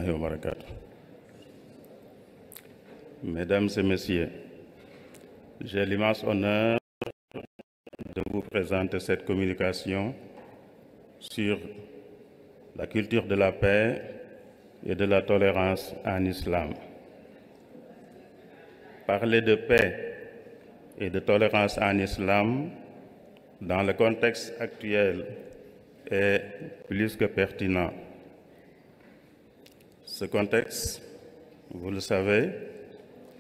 wa barakatuh. Mesdames et messieurs, j'ai l'immense honneur de vous présenter cette communication sur la culture de la paix et de la tolérance en islam. Parler de paix et de tolérance en islam dans le contexte actuel est plus que pertinent. Ce contexte, vous le savez,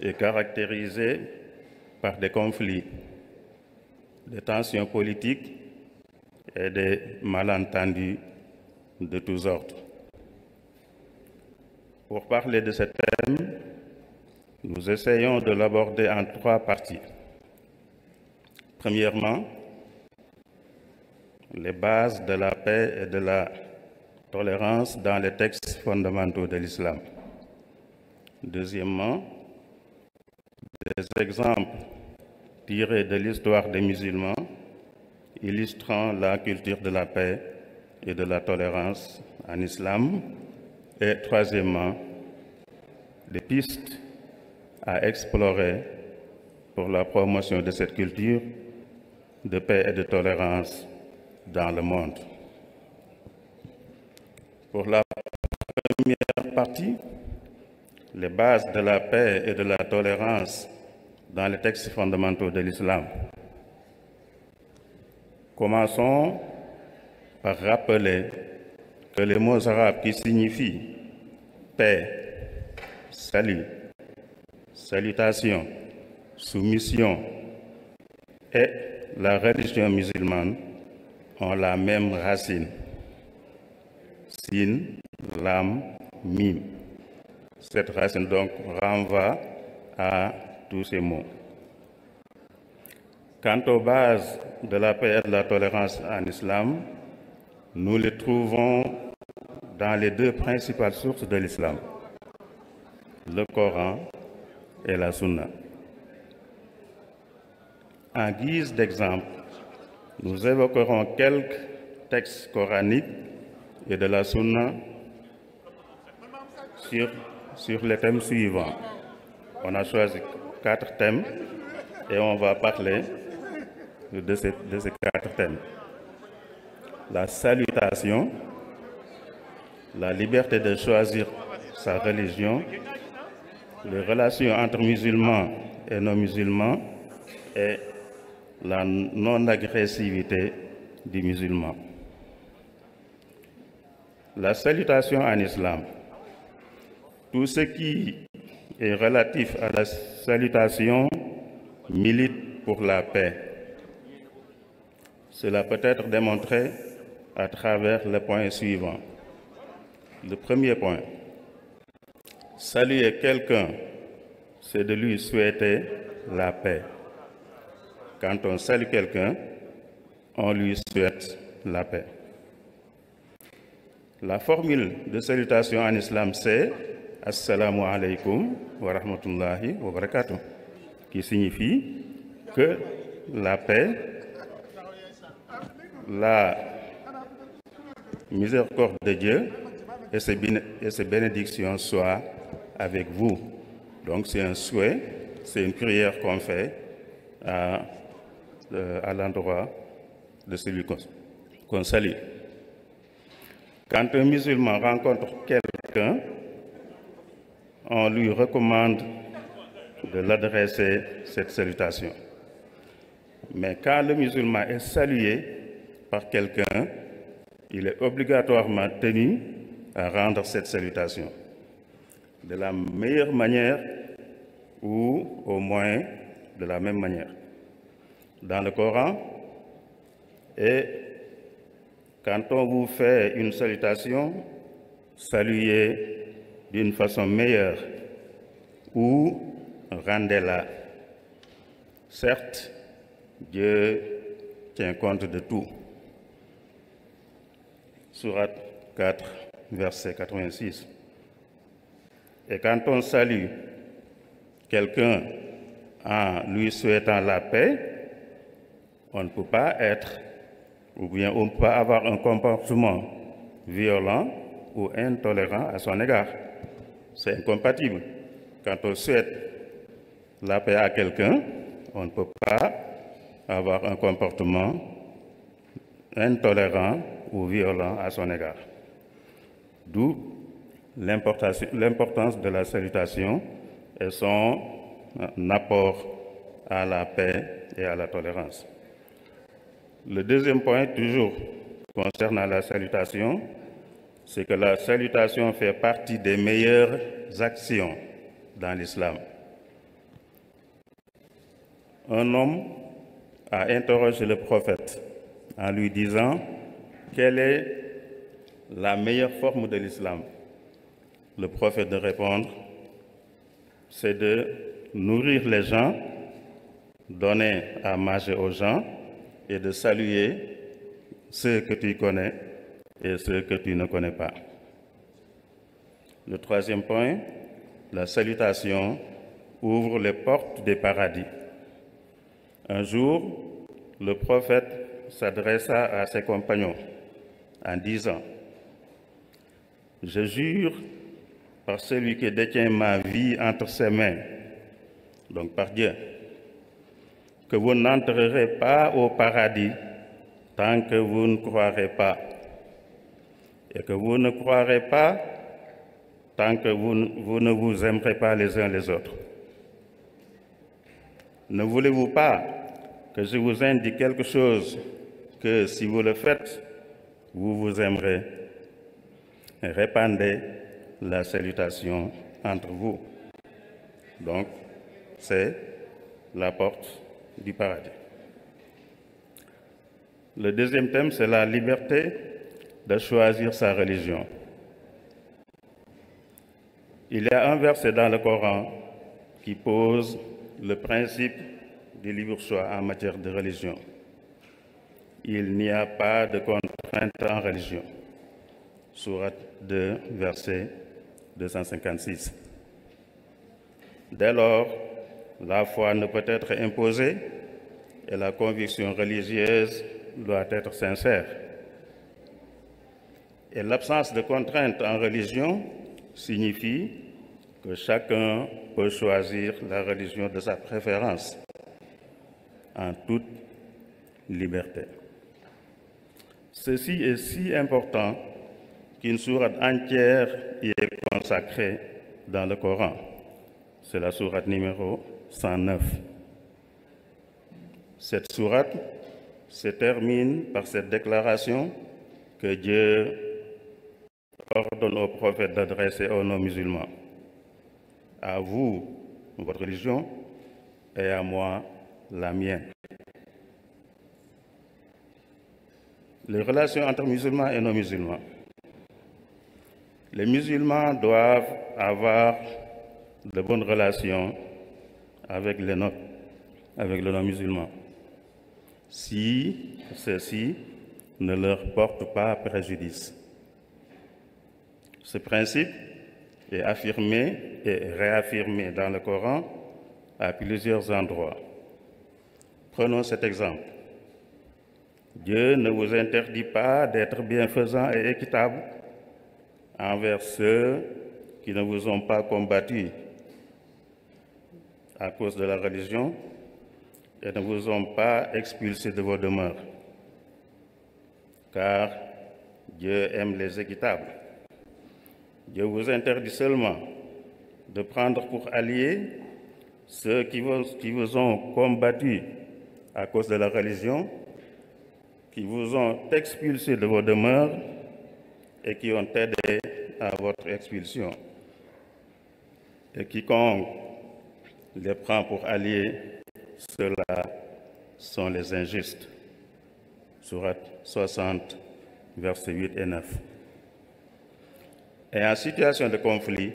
est caractérisé par des conflits, des tensions politiques et des malentendus de tous ordres. Pour parler de ce thème, nous essayons de l'aborder en 3 parties. Premièrement, les bases de la paix et de la tolérance dans les textes fondamentaux de l'islam. Deuxièmement, des exemples tirés de l'histoire des musulmans illustrant la culture de la paix et de la tolérance en islam. Et troisièmement, des pistes à explorer pour la promotion de cette culture de paix et de tolérance dans le monde. Pour la première partie, les bases de la paix et de la tolérance dans les textes fondamentaux de l'islam. Commençons par rappeler que les mots arabes qui signifient paix, salut, salutation, soumission et la religion musulmane ont la même racine. Sin, lam, mim. Cette racine donc renvoie à tous ces mots. Quant aux bases de la paix et de la tolérance en islam, nous les trouvons dans les 2 principales sources de l'islam, le Coran et la Sunna. En guise d'exemple, nous évoquerons quelques textes coraniques et de la Sunna sur les thèmes suivants. On a choisi 4 thèmes et on va parler de ces 4 thèmes. La salutation, la liberté de choisir sa religion, les relations entre musulmans et non-musulmans et la non-agressivité du musulman. La salutation en islam. Tout ce qui est relatif à la salutation milite pour la paix. Cela peut être démontré à travers les points suivants. Le premier point, saluer quelqu'un, c'est de lui souhaiter la paix. Quand on salue quelqu'un, on lui souhaite la paix. La formule de salutation en islam, c'est « Assalamu alaikum wa rahmatullahi wa barakatuh » qui signifie que la paix, la miséricorde de Dieu et ses bénédictions soient avec vous. Donc c'est un souhait, c'est une prière qu'on fait à l'endroit de celui qu'on salue. Quand un musulman rencontre quelqu'un, on lui recommande de l'adresser cette salutation. Mais quand le musulman est salué par quelqu'un, il est obligatoirement tenu à rendre cette salutation de la meilleure manière ou au moins de la même manière. Dans le Coran, et quand on vous fait une salutation, saluez d'une façon meilleure ou rendez-la. Certes, Dieu tient compte de tout. Sourate 4, verset 86. Et quand on salue quelqu'un en lui souhaitant la paix, on ne peut pas être, ou bien on ne peut pas avoir un comportement violent ou intolérant à son égard. C'est incompatible. Quand on souhaite la paix à quelqu'un, on ne peut pas avoir un comportement intolérant ou violent à son égard. D'où l'importance de la salutation et son apport à la paix et à la tolérance. Le deuxième point, toujours concernant la salutation, c'est que la salutation fait partie des meilleures actions dans l'islam. Un homme a interrogé le prophète en lui disant quelle est la meilleure forme de l'islam. Le prophète de répondre, c'est de nourrir les gens, donner à manger aux gens et de saluer ceux que tu connais et ceux que tu ne connais pas. Le troisième point, la salutation ouvre les portes des paradis. Un jour, le prophète s'adressa à ses compagnons en disant « Je jure par celui qui détient ma vie entre ses mains, donc par Dieu, que vous n'entrerez pas au paradis tant que vous ne croirez pas, et que vous ne croirez pas tant que vous ne vous aimerez pas les uns les autres. Ne voulez-vous pas que je vous indique quelque chose que si vous le faites, vous vous aimerez? Répandez la salutation entre vous. Donc, c'est la porte du paradis. Le deuxième thème, c'est la liberté de choisir sa religion. Il y a un verset dans le Coran qui pose le principe du libre choix en matière de religion. Il n'y a pas de contrainte en religion. Sourate 2, verset 256. Dès lors, la foi ne peut être imposée et la conviction religieuse doit être sincère. Et l'absence de contrainte en religion signifie que chacun peut choisir la religion de sa préférence en toute liberté. Ceci est si important qu'une sourate entière y est consacrée dans le Coran. C'est la sourate numéro 109. Cette sourate se termine par cette déclaration que Dieu ordonne au prophète d'adresser aux non-musulmans. À vous, votre religion, et à moi, la mienne. Les relations entre musulmans et non-musulmans. Les musulmans doivent avoir de bonnes relations avec les non-musulmans, si ceux-ci ne leur portent pas préjudice. Ce principe est affirmé et réaffirmé dans le Coran à plusieurs endroits. Prenons cet exemple. Dieu ne vous interdit pas d'être bienfaisant et équitable envers ceux qui ne vous ont pas combattu à cause de la religion et ne vous ont pas expulsé de vos demeures, car Dieu aime les équitables. Dieu vous interdit seulement de prendre pour alliés ceux qui vous ont combattu à cause de la religion, qui vous ont expulsé de vos demeures et qui ont aidé à votre expulsion. Et quiconque les prend pour alliés, ceux-là sont les injustes. Sourate 60, versets 8 et 9. Et en situation de conflit,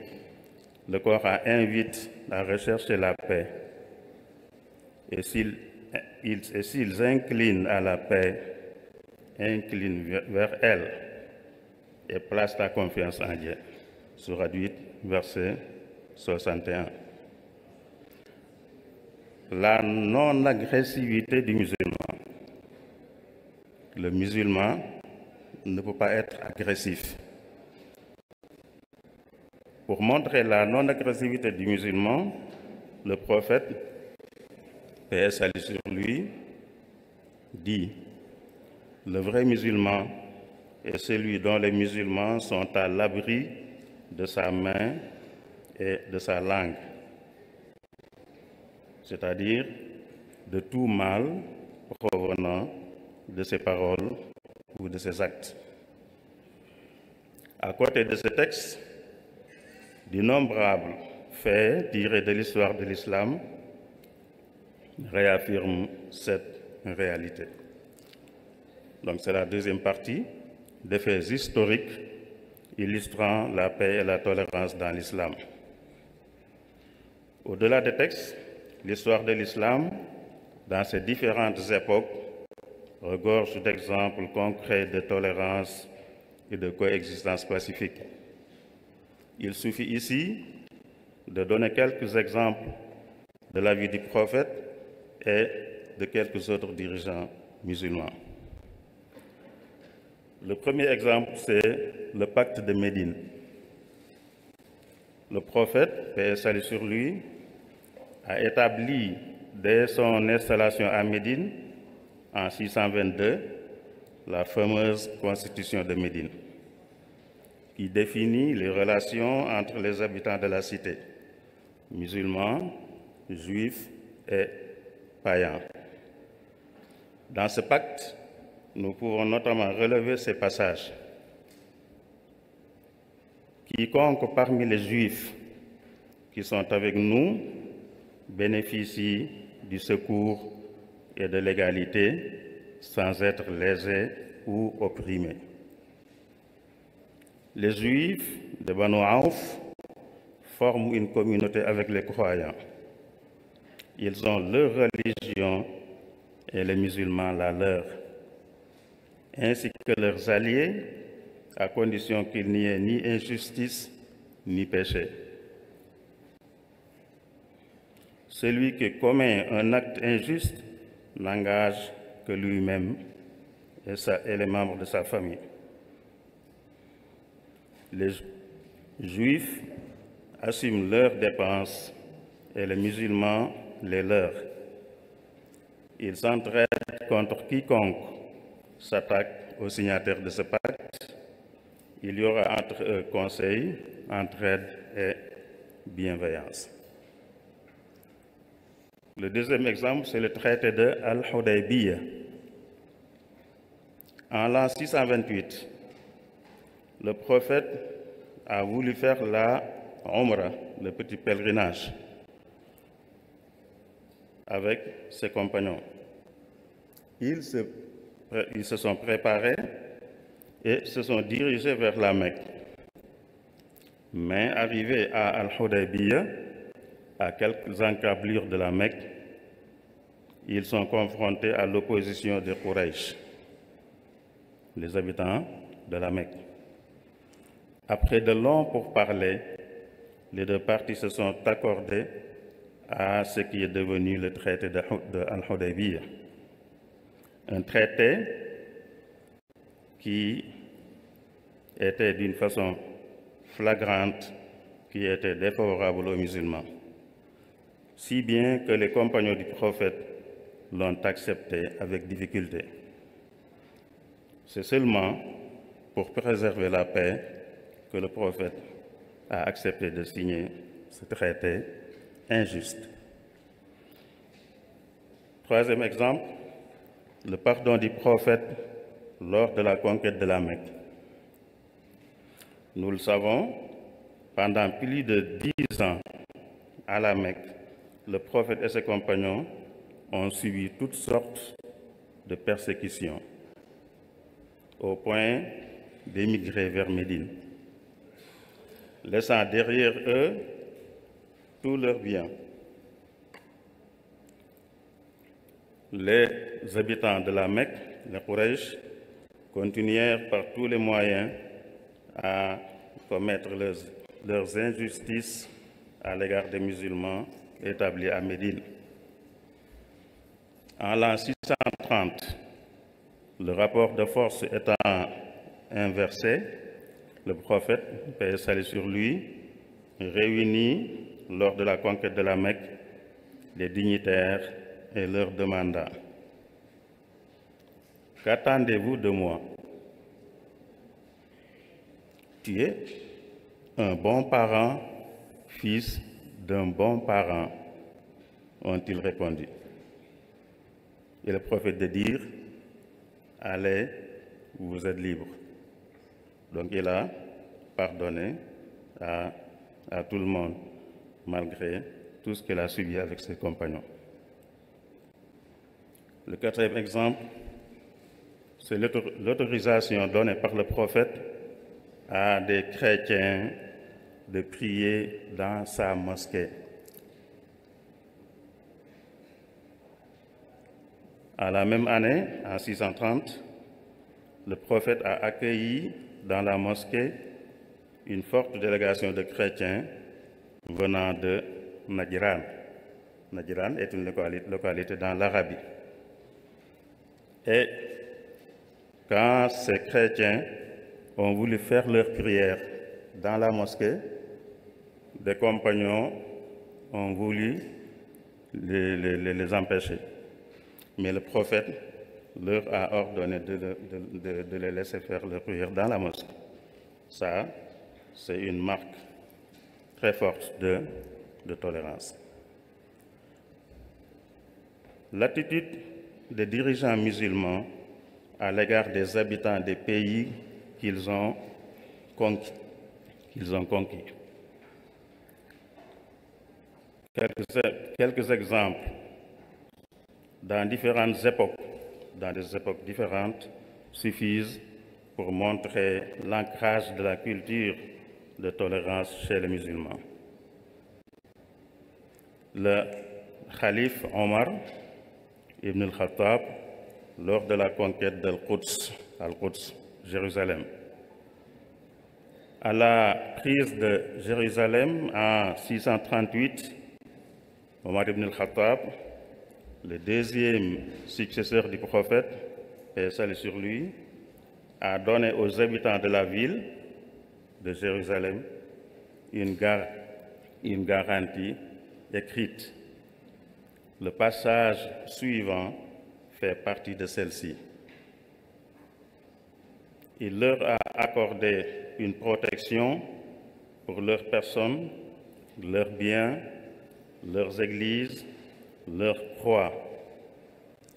le Coran invite à rechercher la paix. Et s'ils inclinent à la paix, incline vers elle et place ta confiance en Dieu. Sourate 8, verset 61. La non-agressivité du musulman. Le musulman ne peut pas être agressif. Pour montrer la non-agressivité du musulman, le prophète, paix et salut sur lui, dit: le vrai musulman est celui dont les musulmans sont à l'abri de sa main et de sa langue, c'est-à-dire de tout mal provenant de ses paroles ou de ses actes. À côté de ce texte, d'innombrables faits tirés de l'histoire de l'islam réaffirment cette réalité. Donc c'est la deuxième partie des faits historiques illustrant la paix et la tolérance dans l'islam. Au-delà des textes, l'histoire de l'islam, dans ses différentes époques, regorge d'exemples concrets de tolérance et de coexistence pacifique. Il suffit ici de donner quelques exemples de la vie du prophète et de quelques autres dirigeants musulmans. Le premier exemple, c'est le pacte de Médine. Le prophète, paix et salut sur lui, a établi dès son installation à Médine en 622 la fameuse Constitution de Médine, qui définit les relations entre les habitants de la cité, musulmans, juifs et païens. Dans ce pacte, nous pouvons notamment relever ces passages. Quiconque parmi les Juifs qui sont avec nous bénéficie du secours et de l'égalité sans être lésé ou opprimé. Les Juifs de Banu Aouf forment une communauté avec les croyants. Ils ont leur religion et les musulmans la leur, ainsi que leurs alliés, à condition qu'il n'y ait ni injustice ni péché. Celui qui commet un acte injuste n'engage que lui-même et les membres de sa famille. Les Juifs assument leurs dépenses et les musulmans les leurs. Ils s'entraident contre quiconque s'attaque aux signataires de ce pacte. Il y aura entre eux conseil, entraide et bienveillance. Le deuxième exemple, c'est le traité de Al-Hudaybiyah. En l'an 628, le prophète a voulu faire la Umrah, le petit pèlerinage, avec ses compagnons. Ils se sont préparés et se sont dirigés vers la Mecque. Mais arrivés à Al-Hudaybiyah, à quelques encablures de la Mecque, ils sont confrontés à l'opposition des Quraysh, les habitants de la Mecque. Après de longs pourparlers, les deux parties se sont accordées à ce qui est devenu le traité de Al-Hudaybiyah. Un traité qui était d'une façon flagrante, qui était défavorable aux musulmans, si bien que les compagnons du prophète l'ont accepté avec difficulté. C'est seulement pour préserver la paix que le prophète a accepté de signer ce traité injuste. Troisième exemple, le pardon du prophète lors de la conquête de la Mecque. Nous le savons, pendant plus de 10 ans à la Mecque, le prophète et ses compagnons ont subi toutes sortes de persécutions, au point d'émigrer vers Médine, laissant derrière eux tous leurs biens. Les habitants de la Mecque, les Quraysh, continuèrent par tous les moyens à commettre leurs injustices à l'égard des musulmans établis à Médine. En l'an 630, le rapport de force étant inversé, le prophète, paix et salut sur lui, réunit lors de la conquête de la Mecque les dignitaires et leur demanda: « Qu'attendez-vous de moi? Tu es un bon parent, fils d'un bon parent, ont-ils répondu. Et le prophète de dire: allez, vous êtes libres. Donc il a pardonné à tout le monde, malgré tout ce qu'il a subi avec ses compagnons. Le quatrième exemple, c'est l'autorisation donnée par le prophète à des chrétiens de prier dans sa mosquée. À la même année, en 630, le prophète a accueilli dans la mosquée une forte délégation de chrétiens venant de Najran. Najran est une localité dans l'Arabie. Et quand ces chrétiens ont voulu faire leur prière dans la mosquée, des compagnons ont voulu les empêcher. Mais le prophète leur a ordonné de les laisser faire leur prière dans la mosquée. Ça, c'est une marque très forte de tolérance. L'attitude des dirigeants musulmans à l'égard des habitants des pays qu'ils ont conquis. Quelques exemples. Dans différentes époques, dans des époques différentes, suffisent pour montrer l'ancrage de la culture de tolérance chez les musulmans. Le calife Omar ibn al-Khattab, lors de la conquête d'Al-Quds, Jérusalem. À la prise de Jérusalem en 638, Omar ibn al-Khattab, le deuxième successeur du prophète, paix salut sur lui, a donné aux habitants de la ville de Jérusalem une garantie écrite. Le passage suivant fait partie de celle-ci. Il leur a accordé une protection pour leurs personnes, leurs biens, leurs églises, leurs croix,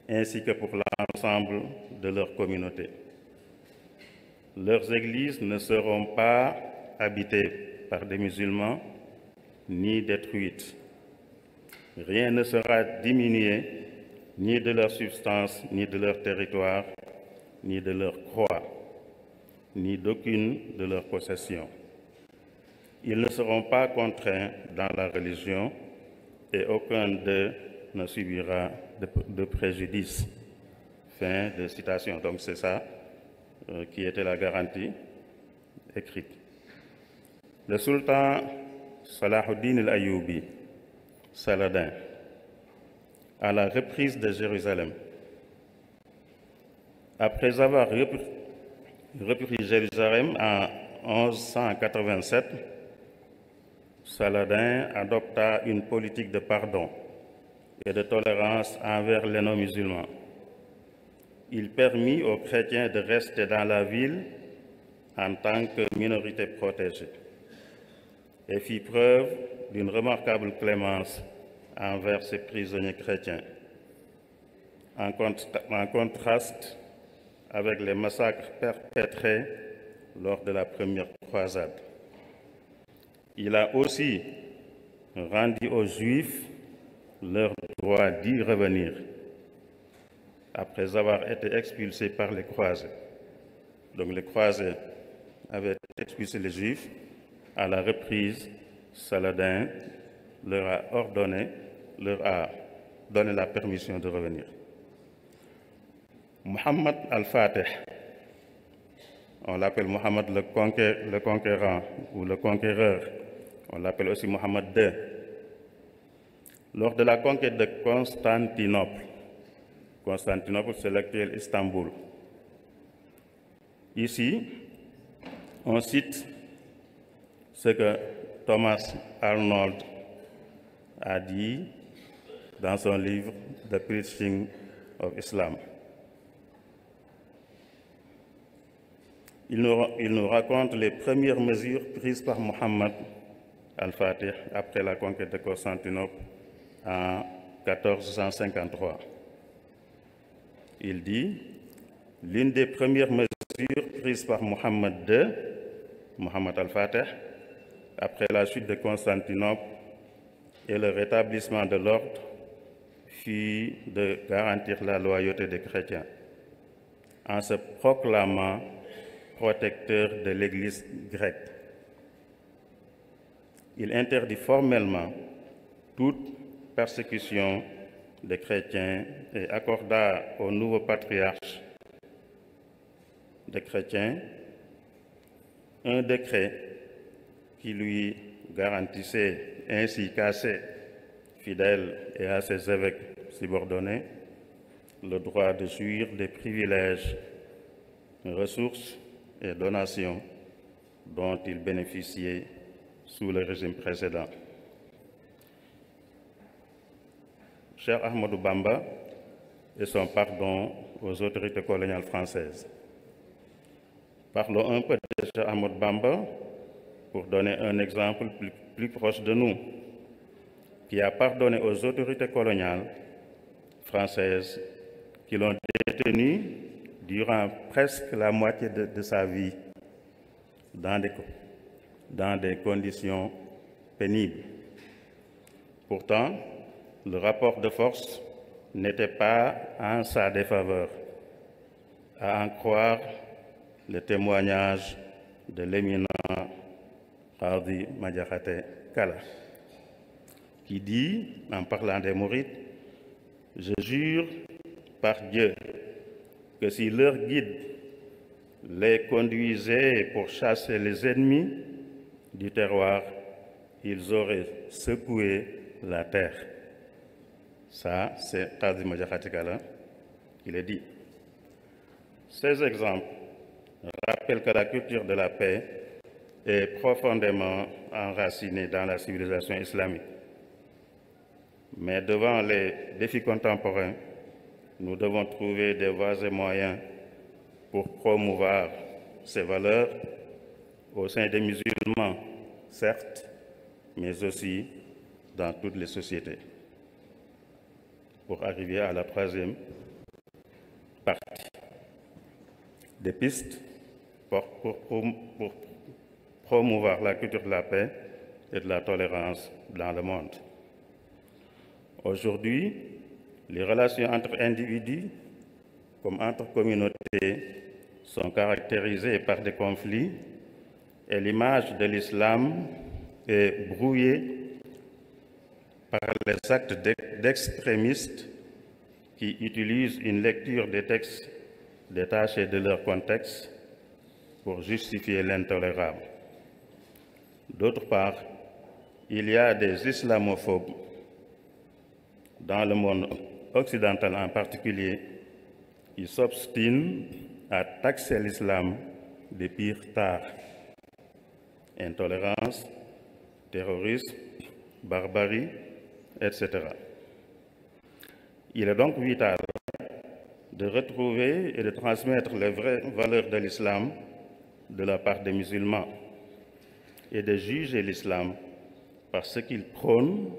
ainsi que pour l'ensemble de leur communauté. Leurs églises ne seront pas habitées par des musulmans ni détruites. Rien ne sera diminué, ni de leur substance, ni de leur territoire, ni de leur croix, ni d'aucune de leurs possessions. Ils ne seront pas contraints dans la religion et aucun d'eux ne subira de préjudice. Fin de citation. Donc c'est ça qui était la garantie écrite. Le sultan Salahuddin al-Ayyubi, Saladin, à la reprise de Jérusalem, après avoir repris Jérusalem en 1187, Saladin adopta une politique de pardon et de tolérance envers les non-musulmans. Il permit aux chrétiens de rester dans la ville en tant que minorité protégée et fit preuve d'une remarquable clémence envers ses prisonniers chrétiens, en contraste avec les massacres perpétrés lors de la première croisade. Il a aussi rendu aux Juifs leur droit d'y revenir après avoir été expulsés par les croisés. Donc les croisés avaient expulsé les Juifs. À la reprise, Saladin leur a donné la permission de revenir. Muhammad al-Fatih, on l'appelle Muhammad le conquérant ou le conquéreur, on l'appelle aussi Muhammad II. Lors de la conquête de Constantinople, c'est l'actuel Istanbul. Ici, on cite ce que Thomas Arnold a dit dans son livre The Preaching of Islam. Il nous raconte les premières mesures prises par Mohammed al-Fatih après la conquête de Constantinople en 1453. Il dit, l'une des premières mesures prises par Mohammed II, Mohammed al-Fatih, après la chute de Constantinople et le rétablissement de l'ordre, fut de garantir la loyauté des chrétiens en se proclamant protecteur de l'Église grecque. Il interdit formellement toute persécution des chrétiens et accorda au nouveau patriarche des chrétiens un décret qui lui garantissait ainsi qu'à ses fidèles et à ses évêques subordonnés le droit de jouir des privilèges, ressources et donations dont ils bénéficiaient sous le régime précédent. Cher Ahmadou Bamba et son pardon aux autorités coloniales françaises. Parlons un peu de Cher Ahmadou Bamba pour donner un exemple plus proche de nous, qui a pardonné aux autorités coloniales françaises qui l'ont détenu durant presque la moitié de sa vie dans des conditions pénibles. Pourtant, le rapport de force n'était pas en sa défaveur, à en croire le témoignage de l'éminent Qadi Madiakhaté Kala, qui dit, en parlant des mourides, « Je jure par Dieu que si leur guide les conduisait pour chasser les ennemis du terroir, ils auraient secoué la terre. » Ça, c'est Qadi Madiakhaté Kala qui le dit. Ces exemples rappellent que la culture de la paix est profondément enracinée dans la civilisation islamique. Mais devant les défis contemporains, nous devons trouver des voies et moyens pour promouvoir ces valeurs au sein des musulmans, certes, mais aussi dans toutes les sociétés. Pour arriver à la troisième partie, des pistes pour promouvoir la culture de la paix et de la tolérance dans le monde. Aujourd'hui, les relations entre individus comme entre communautés sont caractérisées par des conflits et l'image de l'islam est brouillée par les actes d'extrémistes qui utilisent une lecture des textes détachés de leur contexte pour justifier l'intolérable. D'autre part, il y a des islamophobes dans le monde occidental en particulier qui s'obstinent à taxer l'islam de pires tares: intolérance, terrorisme, barbarie, etc. Il est donc vital de retrouver et de transmettre les vraies valeurs de l'islam de la part des musulmans et de juger l'islam par ce qu'il prône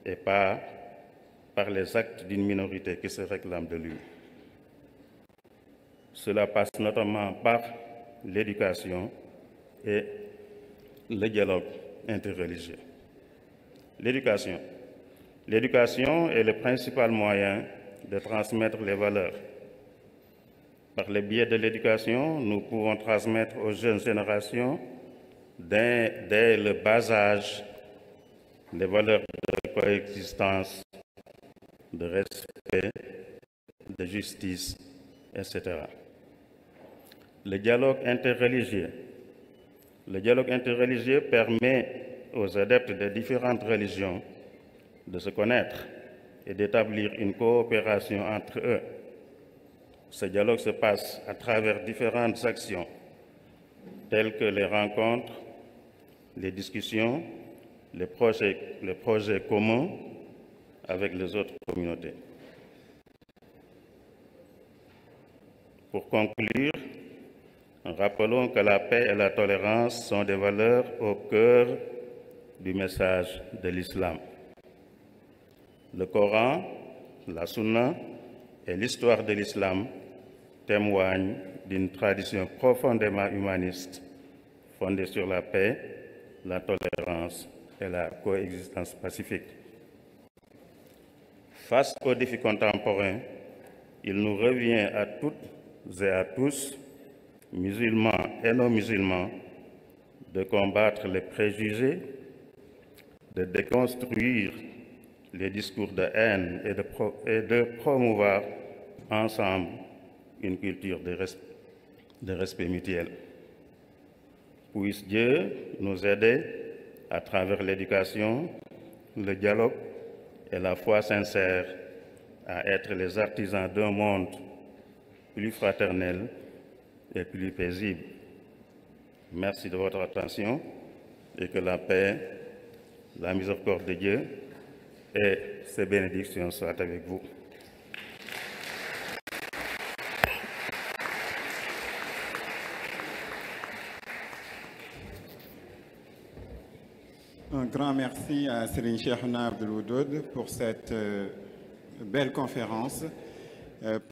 et pas par les actes d'une minorité qui se réclame de lui. Cela passe notamment par l'éducation et le dialogue interreligieux. L'éducation. L'éducation est le principal moyen de transmettre les valeurs. Par le biais de l'éducation, nous pouvons transmettre aux jeunes générations, dès le bas âge, les valeurs de coexistence, de respect, de justice, etc. Le dialogue interreligieux. Le dialogue interreligieux permet aux adeptes de différentes religions de se connaître et d'établir une coopération entre eux. Ce dialogue se passe à travers différentes actions, telles que les rencontres, les discussions, les projets communs avec les autres communautés. Pour conclure, rappelons que la paix et la tolérance sont des valeurs au cœur du message de l'islam. Le Coran, la Sunna et l'histoire de l'islam témoignent d'une tradition profondément humaniste fondée sur la paix, la tolérance et la coexistence pacifique. Face aux défis contemporains, il nous revient à toutes et à tous, musulmans et non musulmans, de combattre les préjugés, de déconstruire les discours de haine et de promouvoir ensemble une culture de respect mutuel. Puisse Dieu nous aider à travers l'éducation, le dialogue et la foi sincère à être les artisans d'un monde plus fraternel et plus paisible. Merci de votre attention et que la paix, la miséricorde de Dieu et ses bénédictions soient avec vous. Un grand merci à Serigne Cheikhouna Abdoul Wadoud pour cette belle conférence.